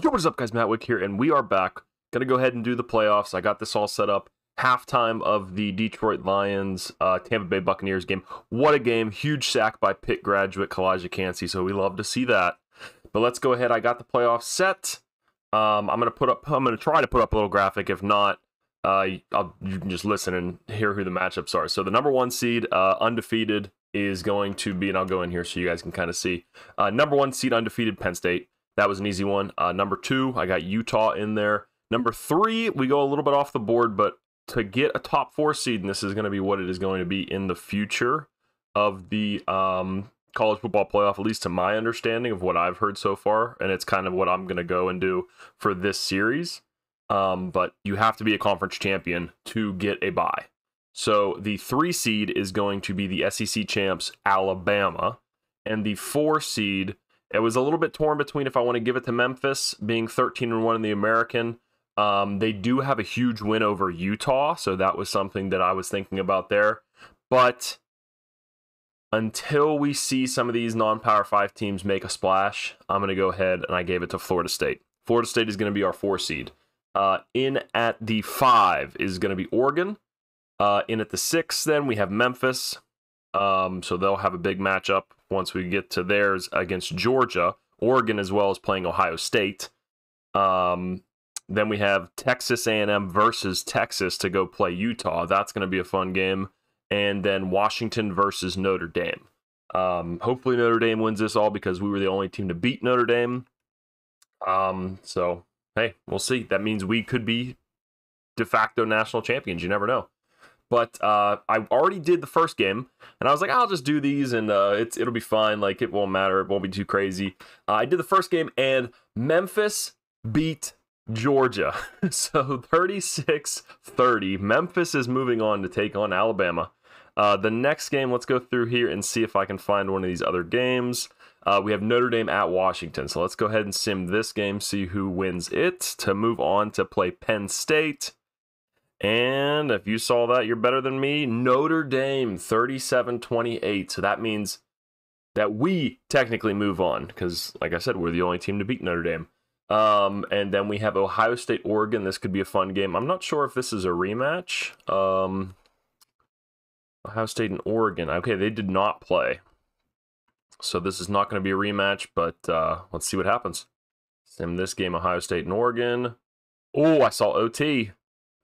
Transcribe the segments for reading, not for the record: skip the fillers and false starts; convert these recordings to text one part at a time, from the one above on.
Yo, what is up, guys? Matt Wick here, and we are back. Gonna go ahead and do the playoffs. I got this all set up. Halftime of the Detroit Lions, Tampa Bay Buccaneers game. What a game. Huge sack by Pitt graduate Kalijah Cansey, so we love to see that. But let's go ahead. I got the playoffs set. I'm gonna try to put up a little graphic. If not, you can just listen and hear who the matchups are. So the number one seed, undefeated, is going to be, and I'll go in here so you guys can kind of see. Number one seed, undefeated, Penn State. That was an easy one. Number two, I got Utah in there. Number three, we go a little bit off the board, but to get a top four seed, and this is going to be what it is going to be in the future of the college football playoff, at least to my understanding of what I've heard so far, and it's kind of what I'm going to go and do for this series. But you have to be a conference champion to get a bye. So the 3 seed is going to be the SEC champs, Alabama, and the 4 seed, it was a little bit torn between if I want to give it to Memphis, being 13-1 in the American. They do have a huge win over Utah, so that was something that I was thinking about there. But until we see some of these non-Power 5 teams make a splash, I'm going to go ahead and I gave it to Florida State. Florida State is going to be our 4 seed. In at the 5 is going to be Oregon. In at the 6, then, we have Memphis. So they'll have a big matchup once we get to theirs against Georgia. Oregon as well as playing Ohio State. Then we have Texas A&M versus Texas to go play Utah. That's going to be a fun game. And then Washington versus Notre Dame. Hopefully Notre Dame wins this all because we were the only team to beat Notre Dame. So, hey, we'll see. That means we could be de facto national champions. You never know. But I already did the first game, and I was like, I'll just do these, and it'll be fine. Like, it won't matter. It won't be too crazy. I did the first game, and Memphis beat Georgia. So 36-30. Memphis is moving on to take on Alabama. The next game, let's go through here and see if I can find one of these other games. We have Notre Dame at Washington. So let's go ahead and sim this game, see who wins it to move on to play Penn State. And if you saw that, you're better than me. Notre Dame, 37-28. So that means that we technically move on because, like I said, we're the only team to beat Notre Dame. And then we have Ohio State, Oregon. This could be a fun game. I'm not sure if this is a rematch. Ohio State and Oregon. Okay, they did not play. So this is not going to be a rematch, but let's see what happens. Sim this game, Ohio State and Oregon. Oh, I saw OT.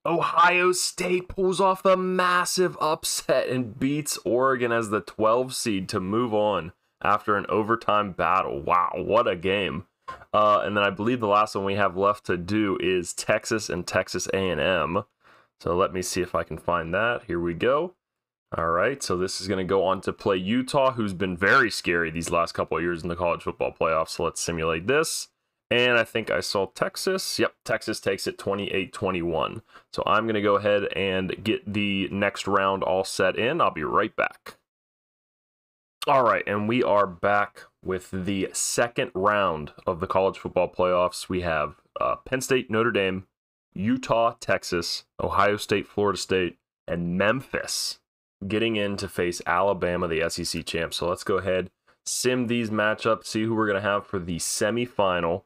Ohio State pulls off the massive upset and beats Oregon as the 12 seed to move on after an overtime battle. Wow, what a game. And then I believe the last one we have left to do is Texas and Texas A&M. So let me see if I can find that. Here we go. All right, so this is going to go on to play Utah, who's been very scary these last couple of years in the college football playoffs. So let's simulate this. And I think I saw Texas. Yep, Texas takes it 28-21. So I'm going to go ahead and get the next round all set in. I'll be right back. All right, and we are back with the second round of the college football playoffs. We have Penn State, Notre Dame, Utah, Texas, Ohio State, Florida State, and Memphis getting in to face Alabama, the SEC champs. So let's go ahead, sim these matchups, see who we're going to have for the semifinal.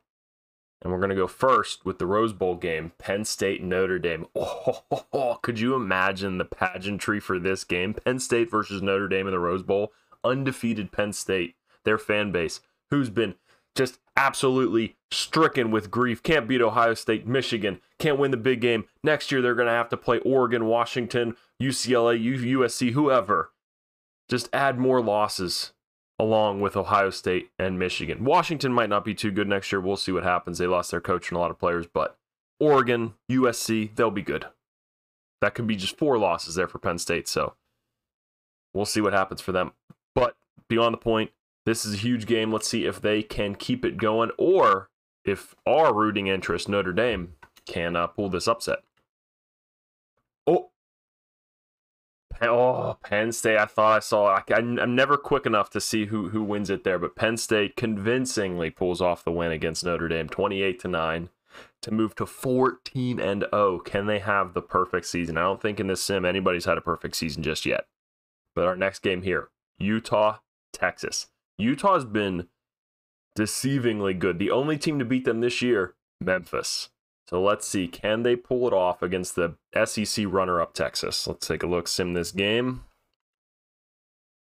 And we're going to go first with the Rose Bowl game, Penn State, Notre Dame. Oh, could you imagine the pageantry for this game? Penn State versus Notre Dame in the Rose Bowl. Undefeated Penn State, their fan base, who's been just absolutely stricken with grief. Can't beat Ohio State, Michigan. Can't win the big game. Next year, they're going to have to play Oregon, Washington, UCLA, USC, whoever. Just add more losses along with Ohio State and Michigan. Washington might not be too good next year. We'll see what happens. They lost their coach and a lot of players, but Oregon, USC, they'll be good. That could be just 4 losses there for Penn State, so we'll see what happens for them. But beyond the point, this is a huge game. Let's see if they can keep it going or if our rooting interest, Notre Dame, can pull this upset. Penn State, I thought I saw. I'm never quick enough to see who wins it there, but Penn State convincingly pulls off the win against Notre Dame, 28-9, to move to 14-0. Can they have the perfect season? I don't think in this sim anybody's had a perfect season just yet. But our next game here, Utah, Texas. Utah has been deceivingly good. The only team to beat them this year Memphis. So let's see, can they pull it off against the SEC runner-up Texas? Let's take a look, sim this game.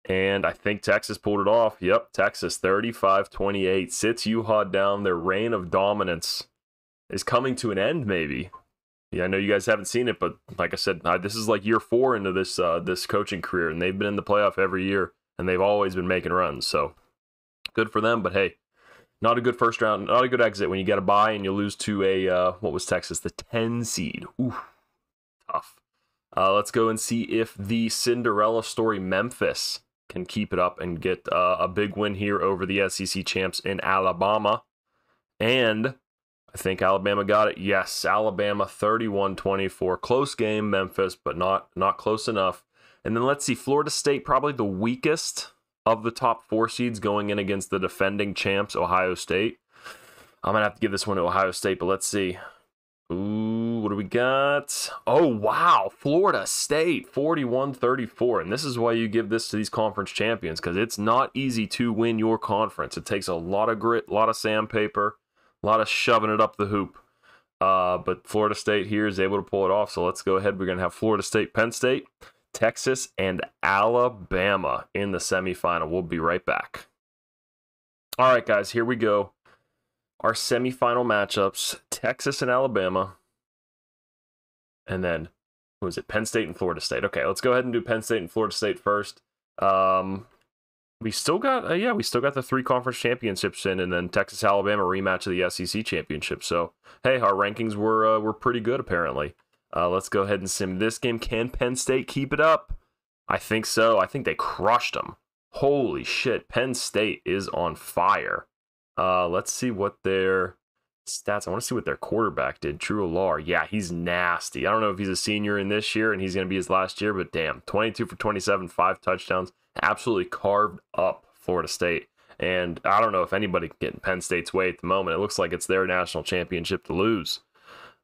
And I think Texas pulled it off. Yep, Texas 35-28 sits UHA down. Their reign of dominance is coming to an end, maybe. Yeah, I know you guys haven't seen it, but like I said, this is like year 4 into this this coaching career, and they've been in the playoff every year, and they've always been making runs. So good for them, but hey, not a good first round, not a good exit when you get a bye and you lose to a, what was Texas? The 10 seed. Ooh, tough. Let's go and see if the Cinderella story Memphis can keep it up and get a big win here over the SEC champs in Alabama. And I think Alabama got it. Yes, Alabama 31-24. Close game, Memphis, but not close enough. And then let's see, Florida State, probably the weakest of the top 4 seeds going in against the defending champs, Ohio State. I'm going to have to give this one to Ohio State, but let's see. Ooh, what do we got? Oh, wow. Florida State, 41-34. And this is why you give this to these conference champions, because it's not easy to win your conference. It takes a lot of grit, a lot of sandpaper, a lot of shoving it up the hoop. But Florida State here is able to pull it off. So let's go ahead. We're going to have Florida State, Penn State, Texas, and Alabama in the semifinal. We'll be right back. All right, guys, here we go. Our semifinal matchups, Texas and Alabama. And then, who is it? Penn State and Florida State. Okay, let's go ahead and do Penn State and Florida State first. We still got, we still got the 3 conference championships in, and then Texas Alabama rematch of the SEC championship. So, hey, our rankings were pretty good apparently. Let's go ahead and sim this game. Can Penn State keep it up? I think so. I think they crushed them. Holy shit, Penn State is on fire. Let's see what their stats. I want to see what their quarterback did. Drew Alar. Yeah, he's nasty. I don't know if he's a senior in this year and he's going to be his last year, but damn, 22 for 27, 5 touchdowns. Absolutely carved up Florida State. And I don't know if anybody can get in Penn State's way at the moment. It looks like it's their national championship to lose.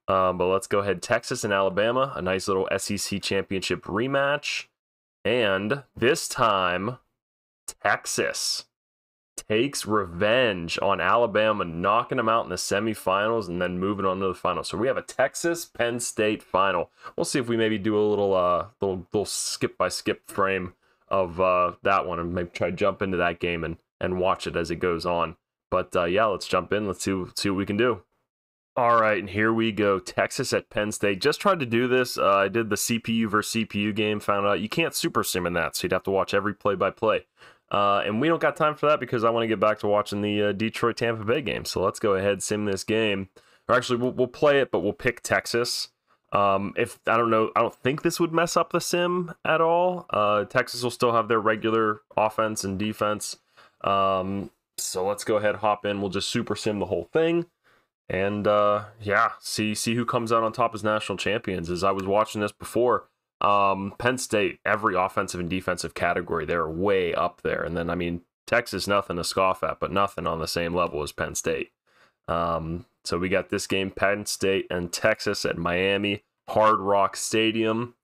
But let's go ahead. Texas and Alabama, a nice little SEC championship rematch. And this time, Texas takes revenge on Alabama, knocking them out in the semifinals and then moving on to the final. So we have a Texas-Penn State final. We'll see if we maybe do a little skip-by-skip frame of that one and maybe try to jump into that game and watch it as it goes on. But yeah, let's jump in. Let's see what we can do. All right, and here we go. Texas at Penn State. Just tried to do this. I did the CPU versus CPU game. Found out you can't super sim in that, so you'd have to watch every play-by-play. And we don't got time for that because I want to get back to watching the Detroit-Tampa Bay game. So let's go ahead, sim this game. Or actually, we'll play it, but we'll pick Texas. If I don't know, I don't think this would mess up the sim at all. Texas will still have their regular offense and defense. So let's go ahead, hop in. We'll just super sim the whole thing. And yeah, see who comes out on top as national champions. As I was watching this before, Penn State, every offensive and defensive category, they're way up there. And then, I mean, Texas, nothing to scoff at, but nothing on the same level as Penn State. So we got this game, Penn State and Texas at Miami Hard Rock Stadium.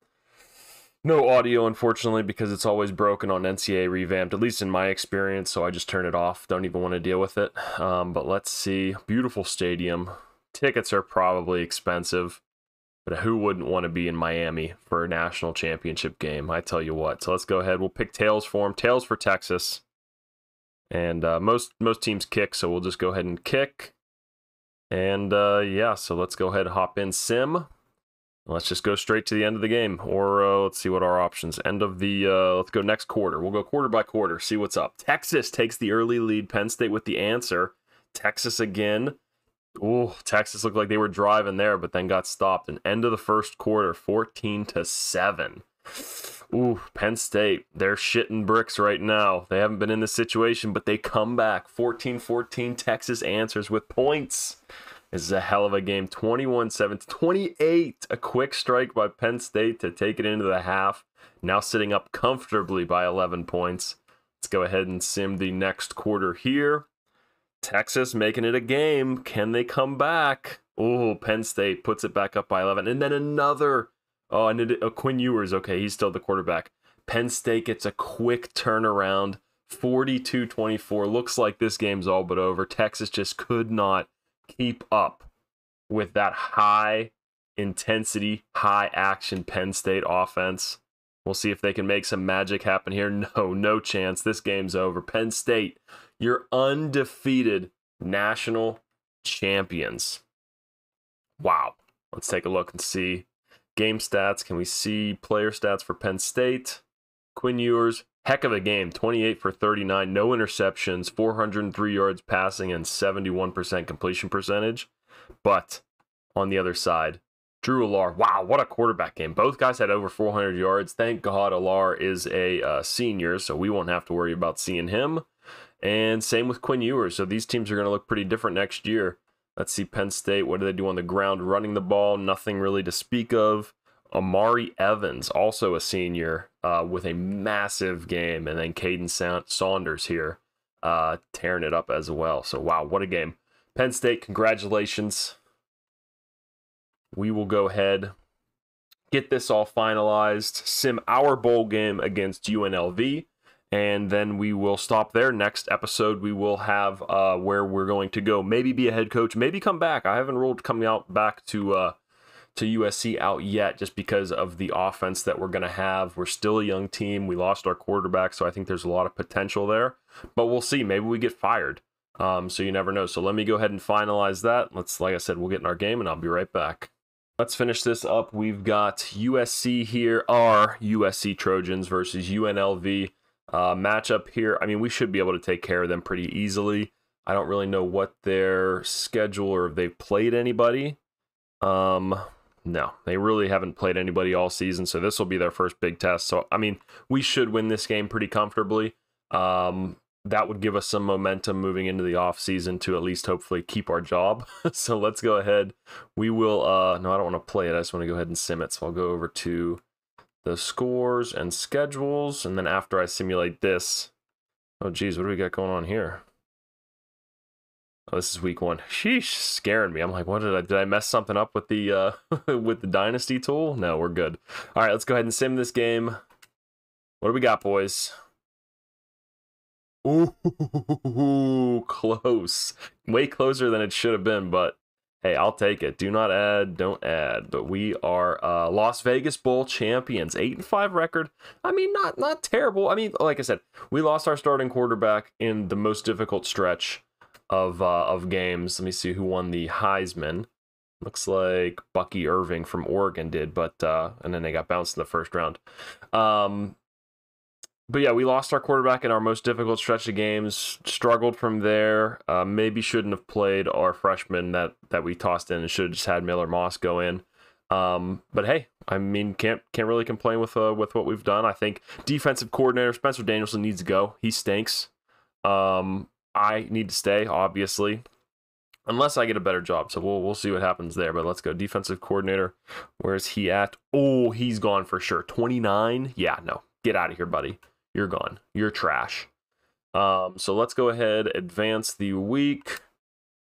No audio, unfortunately, because it's always broken on NCAA Revamped, at least in my experience, so I just turn it off. Don't even want to deal with it. But let's see. Beautiful stadium. Tickets are probably expensive, but who wouldn't want to be in Miami for a national championship game? I tell you what. So let's go ahead. We'll pick tails for them. Tails for Texas. And most teams kick, so we'll just go ahead and kick. And yeah, so let's go ahead and hop in sim. Let's just go straight to the end of the game. Or let's see what our options. End of the, let's go next quarter. We'll go quarter by quarter, see what's up. Texas takes the early lead. Penn State with the answer. Texas again. Ooh, Texas looked like they were driving there, but then got stopped. And end of the first quarter, 14-7. Ooh, Penn State, they're shitting bricks right now. They haven't been in this situation, but they come back. 14-14, Texas answers with points. This is a hell of a game. 21-7, 28. A quick strike by Penn State to take it into the half. Now sitting up comfortably by 11 points. Let's go ahead and sim the next quarter here. Texas making it a game. Can they come back? Oh, Penn State puts it back up by 11. And then another. Oh, and Quinn Ewers. Okay, he's still the quarterback. Penn State gets a quick turnaround. 42-24. Looks like this game's all but over. Texas just could not keep up with that high intensity, high action Penn State offense. We'll see if they can make some magic happen here. No chance. This game's over. Penn State, you're undefeated national champions. Wow. Let's take a look and see game stats. Can we see player stats for Penn State? Quinn Ewers, heck of a game. 28 for 39, no interceptions, 403 yards passing, and 71% completion percentage. But on the other side, Drew Allar, wow, what a quarterback game. Both guys had over 400 yards. Thank God Allar is a senior, so we won't have to worry about seeing him. And same with Quinn Ewers. So these teams are going to look pretty different next year. Let's see Penn State. What do they do on the ground? Running the ball, nothing really to speak of. Amari Evans, also a senior, with a massive game. And then Caden Saunders here, tearing it up as well. So, wow, what a game. Penn State, congratulations. We will go ahead, get this all finalized, sim our bowl game against UNLV, and then we will stop there. Next episode, we will have where we're going to go. Maybe be a head coach, maybe come back. I haven't ruled coming out back to USC out yet, just because of the offense that we're going to have. We're still a young team. We lost our quarterback, so I think there's a lot of potential there. But we'll see. Maybe we get fired. So you never know. So let me go ahead and finalize that. Like I said, we'll get in our game, and I'll be right back. Let's finish this up. We've got USC here, our USC Trojans versus UNLV matchup here. I mean, we should be able to take care of them pretty easily. I don't really know what their schedule or if they've played anybody. No, they really haven't played anybody all season, so this will be their first big test. So, I mean, we should win this game pretty comfortably. That would give us some momentum moving into the offseason to at least hopefully keep our job. So let's go ahead. We will, no, I don't want to play it. I just want to go ahead and sim it. So I'll go over to the scores and schedules. And then after I simulate this, oh geez, what do we got going on here? Oh, this is week 1. Sheesh, scaring me. I'm like, what did I mess something up with the with the dynasty tool? No, we're good. All right, let's go ahead and sim this game. What do we got, boys? Ooh, close. Way closer than it should have been, but hey, I'll take it. Do not add, don't add. But we are Las Vegas Bowl champions. 8-5 record. I mean, not terrible. I mean, like I said, we lost our starting quarterback in the most difficult stretch of games. Let me see who won the Heisman. Looks like Bucky Irving from Oregon did, but and then they got bounced in the first round. But yeah, we lost our quarterback in our most difficult stretch of games, struggled from there, maybe shouldn't have played our freshman that we tossed in and should have just had Miller Moss go in. But hey, I mean, can't really complain with what we've done. I think defensive coordinator Spencer Danielson needs to go. He stinks. I need to stay, obviously, unless I get a better job. So we'll see what happens there. But let's go. Defensive coordinator, where's he at? Oh, he's gone for sure. 29? Yeah, no. Get out of here, buddy. You're gone. You're trash. So let's go ahead, advance the week,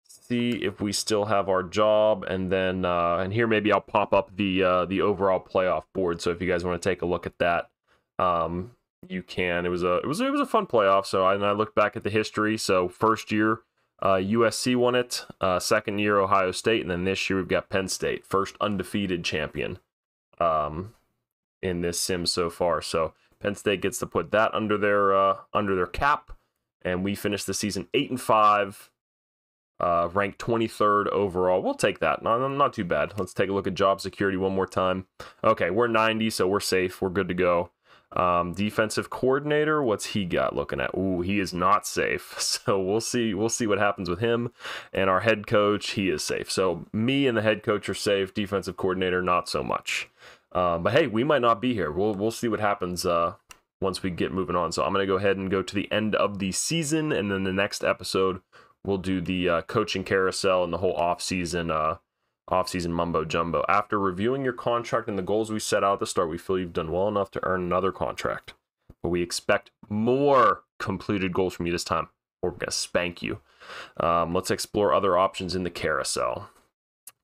see if we still have our job, and then and here maybe I'll pop up the overall playoff board. So if you guys want to take a look at that, you can. It was a fun playoff. So I looked back at the history. So first year, USC won it. Second year, Ohio State, and then this year we've got Penn State, first undefeated champion in this sim so far. So Penn State gets to put that under their cap, and we finished the season 8-5, ranked 23rd overall. We'll take that. Not too bad. Let's take a look at job security one more time. Okay, we're 90, so we're safe. We're good to go. Defensive coordinator, what's he got looking at? Ooh, he is not safe. So we'll see what happens with him. And our head coach, he is safe. So me and the head coach are safe. Defensive coordinator, not so much. But hey, we might not be here. We'll see what happens once we get moving on. So I'm going to go ahead and go to the end of the season, and then the next episode we'll do the coaching carousel and the whole off-season mumbo jumbo. After reviewing your contract and the goals we set out at the start, we feel you've done well enough to earn another contract. But we expect more completed goals from you this time, or we're going to spank you. Let's explore other options in the carousel.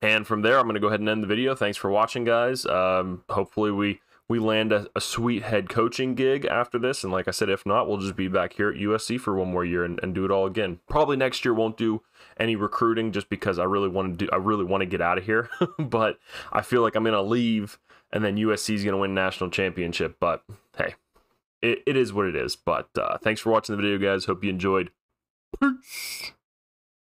And from there, I'm going to go ahead and end the video. Thanks for watching, guys. Hopefully we land a sweet head coaching gig after this. And like I said, if not, we'll just be back here at USC for one more year and do it all again. Probably next year won't do any recruiting just because I really want to get out of here. But I feel like I'm gonna leave, and then USC is gonna win national championship. But hey, it is what it is. But thanks for watching the video, guys. Hope you enjoyed. Peace.